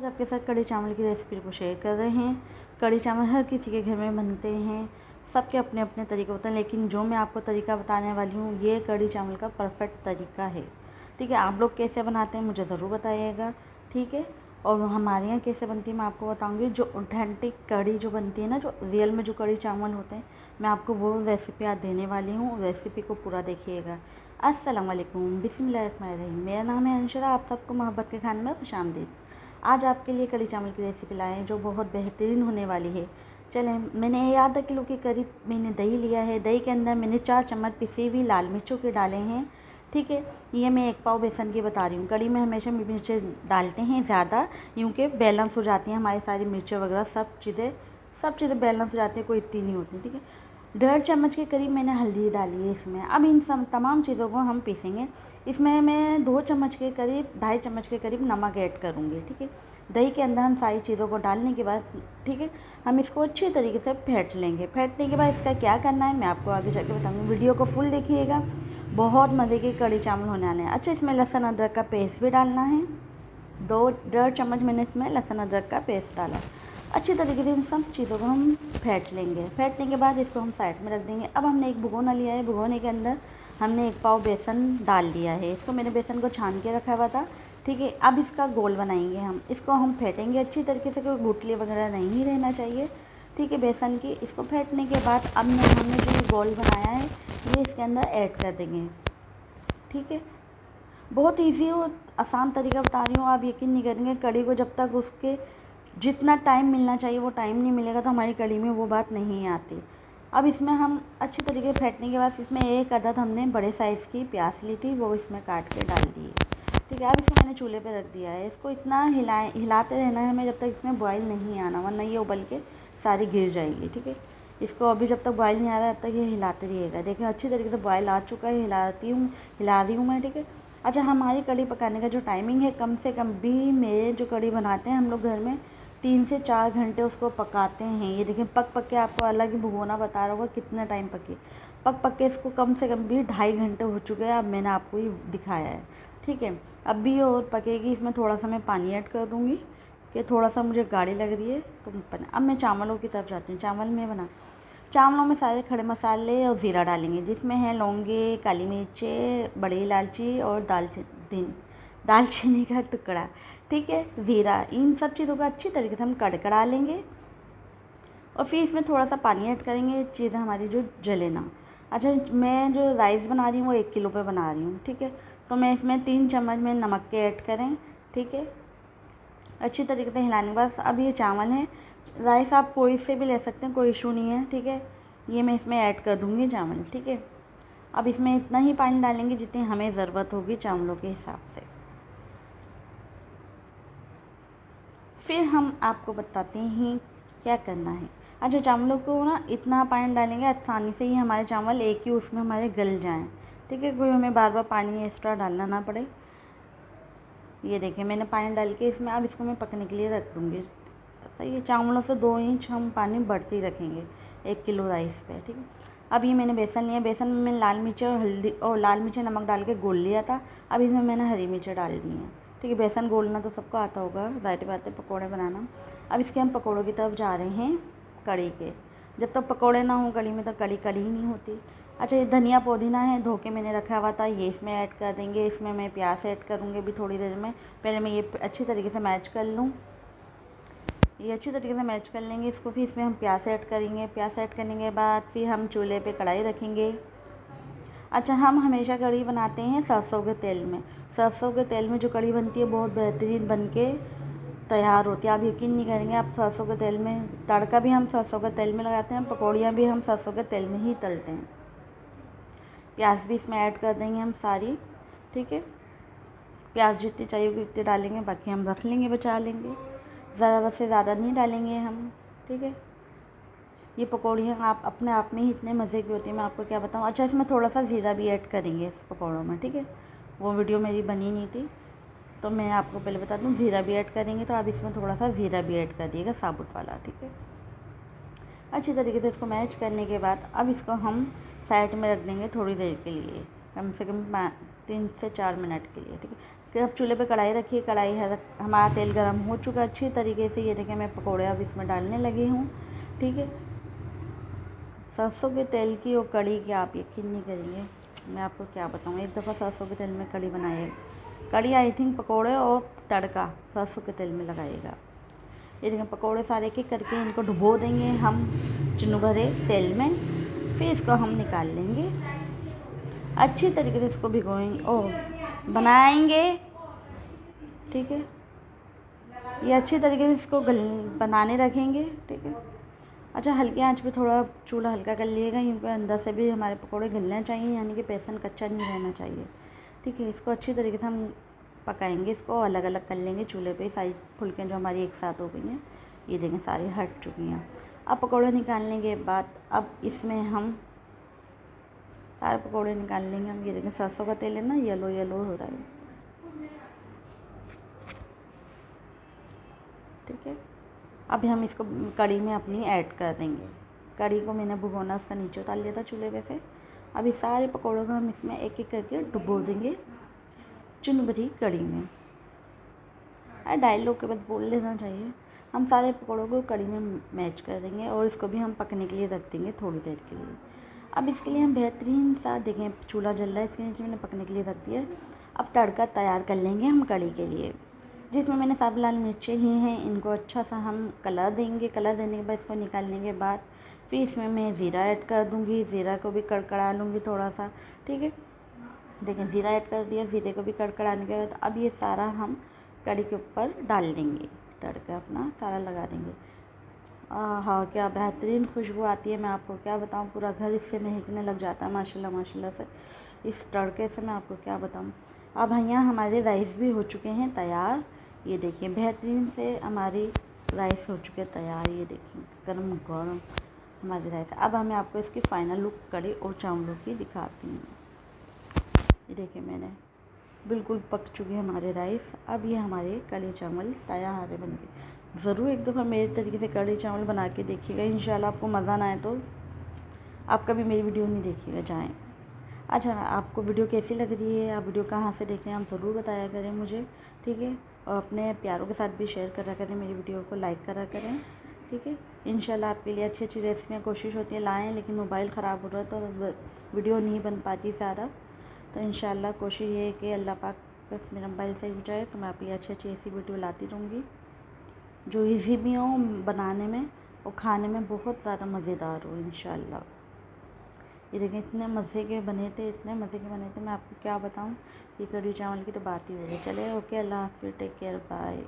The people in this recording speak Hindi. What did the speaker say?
आपके साथ कढ़ी चावल की रेसिपी को शेयर कर रहे हैं। कढ़ी चावल हर किसी के घर में बनते हैं, सबके अपने अपने तरीके होते हैं, लेकिन जो मैं आपको तरीका बताने वाली हूँ ये कढ़ी चावल का परफेक्ट तरीका है। ठीक है, आप लोग कैसे बनाते हैं मुझे ज़रूर बताइएगा। ठीक है, और हमारे यहाँ कैसे बनती है मैं आपको बताऊँगी। जो ऑथेंटिक कढ़ी जो बनती है ना, जो रियल में जो कढ़ी चावल होते हैं, मैं आपको वो रेसिपी आज देने वाली हूँ। रेसिपी को पूरा देखिएगा। अस्सलाम वालेकुम, बिस्मिल्लाहिर्रहमानिर्रहीम। मेरा नाम है अंशरा, आप सबको मोहब्बत के खाने में खुशामदीद। आज आपके लिए कढ़ी चावल की रेसिपी लाए हैं जो बहुत बेहतरीन होने वाली है। चलें, मैंने आधा किलो के करीब मैंने दही लिया है। दही के अंदर मैंने 4 चम्मच पिसी हुई लाल मिर्चों के डाले हैं। ठीक है, ये मैं 1 पाव बेसन की बता रही हूँ। कढ़ी में हमेशा मिर्चें डालते हैं ज़्यादा, क्योंकि बैलेंस हो जाती हैं हमारी सारी मिर्चें वगैरह, सब चीज़ें बैलेंस हो जाती है, कोई इतनी नहीं होती। ठीक है, 1.5 चम्मच के करीब मैंने हल्दी डाली है इसमें। अब इन सब तमाम चीज़ों को हम पीसेंगे। इसमें मैं 2 चम्मच के करीब 2.5 चम्मच के करीब नमक ऐड करूँगी। ठीक है, दही के अंदर हम सारी चीज़ों को डालने के बाद ठीक है हम इसको अच्छी तरीके से फेंट लेंगे। फेंटने के बाद इसका क्या करना है मैं आपको आगे जाके बताऊँगी। वीडियो को फुल देखिएगा, बहुत मज़े के कढ़ी चावल होने वाले हैं। अच्छा, इसमें लहसुन अदरक का पेस्ट भी डालना है। 1.5 चम्मच मैंने इसमें लहसुन अदरक का पेस्ट डाला। अच्छी तरीके से इन सब चीज़ों को हम फेंट लेंगे। फेंटने के बाद इसको हम साइड में रख देंगे। अब हमने एक भगोना लिया है, भगोने के अंदर हमने 1 पाव बेसन डाल लिया है। इसको मैंने बेसन को छान के रखा हुआ था। ठीक है, अब इसका गोल बनाएंगे हम। इसको हम फेंटेंगे अच्छी तरीके से, कोई गुठली वगैरह नहीं रहना चाहिए। ठीक है, बेसन की इसको फेंटने के बाद अब हमने जो ये गोल बनाया है ये इसके अंदर ऐड कर देंगे। ठीक है, बहुत इजी और आसान तरीका बता रही हूँ, आप यकीन नहीं करेंगे। कढ़ी को जब तक उसके जितना टाइम मिलना चाहिए वो टाइम नहीं मिलेगा तो हमारी कढ़ी में वो बात नहीं आती। अब इसमें हम अच्छी तरीके से फेंटने के बाद इसमें 1 अदद हमने बड़े साइज़ की प्याज ली थी, वो इसमें काट के डाल दी है। ठीक है, अब इसको मैंने चूल्हे पे रख दिया है। इसको इतना हिलाते रहना है हमें जब तक इसमें बॉयल नहीं आना, वरना ये उबल के सारी गिर जाएगी। ठीक है, इसको अभी जब तक बॉयल नहीं आ रहा है तब तक ये हिलाते रहिएगा। देखिए अच्छी तरीके से बॉयल आ चुका है, हिला रही हूँ मैं। ठीक है, अच्छा, हमारी कढ़ी पकाने का जो टाइमिंग है, कम से कम भी मेरे जो कढ़ी बनाते हैं हम लोग घर में 3 से 4 घंटे उसको पकाते हैं। ये देखिए पक के आपको अलग ही भगोना बता रहा होगा कितना टाइम पक के इसको कम से कम भी 2.5 घंटे हो चुके हैं। अब मैंने आपको ये दिखाया है। ठीक है, अब भी और पकेगी। इसमें थोड़ा सा मैं पानी ऐड कर दूँगी कि थोड़ा सा मुझे गाढ़ी लग रही है तो अब मैं चावलों की तरफ जाती हूँ। चावलों में सारे खड़े मसाले और ज़ीरा डालेंगे, जिसमें है लौंगे, काली मिर्चें, बड़ी इलायची और दालचीनी का टुकड़ा। ठीक है, ज़ीरा, इन सब चीज़ों को अच्छी तरीके से हम कड़कड़ा लेंगे और फिर इसमें थोड़ा सा पानी ऐड करेंगे, चीज़ें हमारी जो जले ना। अच्छा, मैं जो राइस बना रही हूँ वो 1 किलो पे बना रही हूँ। ठीक है, तो मैं इसमें 3 चम्मच में नमक के ऐड करें। ठीक है, अच्छी तरीके से हिलाने के बाद अब ये चावल है, राइस आप कोई से भी ले सकते हैं, कोई इशू नहीं है। ठीक है, ये मैं इसमें ऐड कर दूँगी चावल। ठीक है, अब इसमें इतना ही पानी डालेंगे जितनी हमें ज़रूरत होगी चावलों के हिसाब से। फिर हम आपको बताते हैं क्या करना है। अच्छा, चावलों को ना इतना पानी डालेंगे आसानी से ही हमारे चावल एक ही उसमें हमारे गल जाएं। ठीक है, कोई हमें बार बार पानी एक्स्ट्रा डालना ना पड़े। ये देखिए मैंने पानी डाल के इसमें अब इसको मैं पकने के लिए रख दूँगी। सही है, चावलों से 2 इंच हम पानी बढ़ते ही रखेंगे 1 किलो राइस पे। ठीक है, अब ये मैंने बेसन लिया, बेसन में मैंने लाल मिर्च और हल्दी और लाल मिर्च नमक डाल के घोल लिया था। अब इसमें मैंने हरी मिर्च डाल दी हैं। ठीक है, बेसन घोलना तो सबको आता होगा, ज़ाहिर बात है, पकौड़े बनाना। अब इसके हम पकौड़ों की तरफ जा रहे हैं कढ़ी के। जब तक पकौड़े ना हों कढ़ी में तो कढ़ी ही नहीं होती। अच्छा, ये धनिया पुदीना है, धो के मैंने रखा हुआ था, ये इसमें ऐड कर देंगे। इसमें मैं प्याज ऐड करूँगी अभी थोड़ी देर में। पहले मैं ये अच्छी तरीके से मैच कर लूँ। ये अच्छी तरीके से मैच कर लेंगे इसको, फिर इसमें हम प्याज ऐड करेंगे। प्याज ऐड करने के बाद फिर हम चूल्हे पे कढ़ाई रखेंगे। अच्छा, हम हमेशा कढ़ी बनाते हैं सरसों के तेल में। सरसों के तेल में जो कढ़ी बनती है बहुत बेहतरीन बन के तैयार होती है, आप यकीन नहीं करेंगे। आप सरसों के तेल में तड़का भी हम सरसों के तेल में लगाते हैं, पकौड़ियाँ भी हम सरसों के तेल में ही तलते हैं। प्याज भी इसमें ऐड कर देंगे हम सारी। ठीक है, प्याज जितनी चाहिए होगी उतनी डालेंगे, बाकी हम रख लेंगे, बचा लेंगे, ज़्यादा से ज़्यादा नहीं डालेंगे हम। ठीक है, ये पकौड़ियाँ आप अपने आप में ही इतने मज़े की होती है, मैं आपको क्या बताऊँ। अच्छा, इसमें थोड़ा सा ज़ीरा भी ऐड करेंगे इस पकौड़ों में। ठीक है, वो वीडियो मेरी बनी नहीं थी तो मैं आपको पहले बता दूँ, ज़ीरा भी ऐड करेंगे तो आप इसमें थोड़ा सा ज़ीरा भी ऐड कर दिएगा, साबुत वाला। ठीक है, अच्छी तरीके से इसको मैच करने के बाद अब इसको हम साइड में रख देंगे थोड़ी देर के लिए, कम से कम 3 से 4 मिनट के लिए। ठीक है, कि अब चूल्हे पे कढ़ाई रखिए, कढ़ाई है, हमारा तेल गरम हो चुका अच्छी तरीके से। ये देखें मैं पकौड़े अब इसमें डालने लगी हूँ। ठीक है, सरसों के तेल की और कढ़ी की आप यकीन नहीं करेंगे, मैं आपको क्या बताऊँ। एक दफ़ा सरसों के तेल में कढ़ी बनाइए, कढ़ी आई थिंक पकौड़े और तड़का सरसों के तेल में लगाइएगा। ये देखें पकौड़े सारे एक एक करके इनको डुबो देंगे हम चुनु भरे तेल में, फिर इसको हम निकाल लेंगे अच्छी तरीके से। इसको भिगोएंगे और बनाएंगे। ठीक है, ये अच्छी तरीके से इसको बनाने रखेंगे। ठीक है, अच्छा हल्की आंच पे थोड़ा चूल्हा हल्का कर लिएगा, क्योंकि अंदर से भी हमारे पकौड़े गलने चाहिए, यानी कि बेसन कच्चा नहीं रहना चाहिए। ठीक है, इसको अच्छी तरीके से हम पकाएंगे, इसको अलग अलग कर लेंगे चूल्हे पे। सारी फुलकें जो हमारी एक साथ हो गई हैं, ये देखें सारी हट चुकी हैं। अब पकौड़े निकालने के बाद अब इसमें हम सारे पकौड़े निकाल लेंगे हम। ये देखें सरसों का तेल है ना, येलो येलो हो रहा है। ठीक है, अब हम इसको कढ़ी में अपनी ऐड कर देंगे। कढ़ी को मैंने भुगोना उसका नीचे उतार लिया था चूल्हे पे से। अब इस सारे पकौड़ों को हम इसमें एक एक करके डुबो देंगे चुन भरी कढ़ी में। डायलॉग के बाद बोल लेना चाहिए। हम सारे पकौड़ों को कढ़ी में मैच कर देंगे और इसको भी हम पकने के लिए रख देंगे थोड़ी देर के लिए। अब इसके लिए हम बेहतरीन सा देखें चूल्हा जल रहा है, इसके नीचे मैंने पकने के लिए रख दिया। अब तड़का तैयार कर लेंगे हम कढ़ी के लिए, जिसमें मैंने साबुत लाल मिर्चें ली हैं। इनको अच्छा सा हम कलर देंगे। कलर देने के बाद इसको निकालने के बाद फिर इसमें मैं ज़ीरा ऐड कर दूँगी। ज़ीरा को भी कड़कड़ा लूँगी थोड़ा सा। ठीक है, देखें ज़ीरा ऐड कर दिया। ज़ीरे को भी कड़कड़ाने के बाद अब ये सारा हम कढ़ी के ऊपर डाल देंगे, तड़का अपना सारा लगा देंगे। हाँ, क्या बेहतरीन खुशबू आती है, मैं आपको क्या बताऊँ। पूरा घर इससे महकने लग जाता है माशाल्लाह माशाल्लाह से, इस तड़के से मैं आपको क्या बताऊँ। अब यहाँ हमारे राइस भी हो चुके हैं तैयार। ये देखिए बेहतरीन से हमारी राइस हो चुके हैं तैयार। ये देखिए गरम गरम हमारी राइस। अब मैं आपको इसकी फ़ाइनल लुक कढ़ी और चावलों की दिखाती हूँ। ये देखिए मैंने बिल्कुल पक चुके हैं हमारे राइस। अब ये हमारे कढ़ी चावल तैयार है बनके। ज़रूर एक दफ़ा मेरे तरीके से कढ़ी चावल बना के देखिएगा, इंशाल्लाह आपको मज़ा ना आए तो आप कभी मेरी वीडियो नहीं देखिएगा जाएँ। अच्छा, आपको वीडियो कैसी लग रही है, आप वीडियो कहाँ से देख रहे हैं, आप ज़रूर बताया करें मुझे। ठीक है, और अपने प्यारों के साथ भी शेयर करा करें, मेरी वीडियो को लाइक करा करें। ठीक है, इंशाल्लाह आपके लिए अच्छी अच्छी रेसिपियाँ कोशिश होती है लाएँ, लेकिन मोबाइल ख़राब हो रहा है तो वीडियो नहीं बन पाती ज़्यादा। तो इंशाल्लाह कोशिश ये है कि अल्लाह पाक बस मेरा मोबाइल सही हो जाए तो मैं आपके लिए अच्छी अच्छी ऐसी वीडियो लाती रहूँगी, जो ईज़ी भी हो बनाने में और खाने में बहुत ज़्यादा मज़ेदार हो इंशाल्लाह। ये देखिए इतने मज़े के बने थे, इतने मज़े के बने थे, मैं आपको क्या बताऊँ। ये कढ़ी चावल की तो बात ही हो गई। चले ओके, अल्लाह हाफ़िज़, टेक केयर, बाय।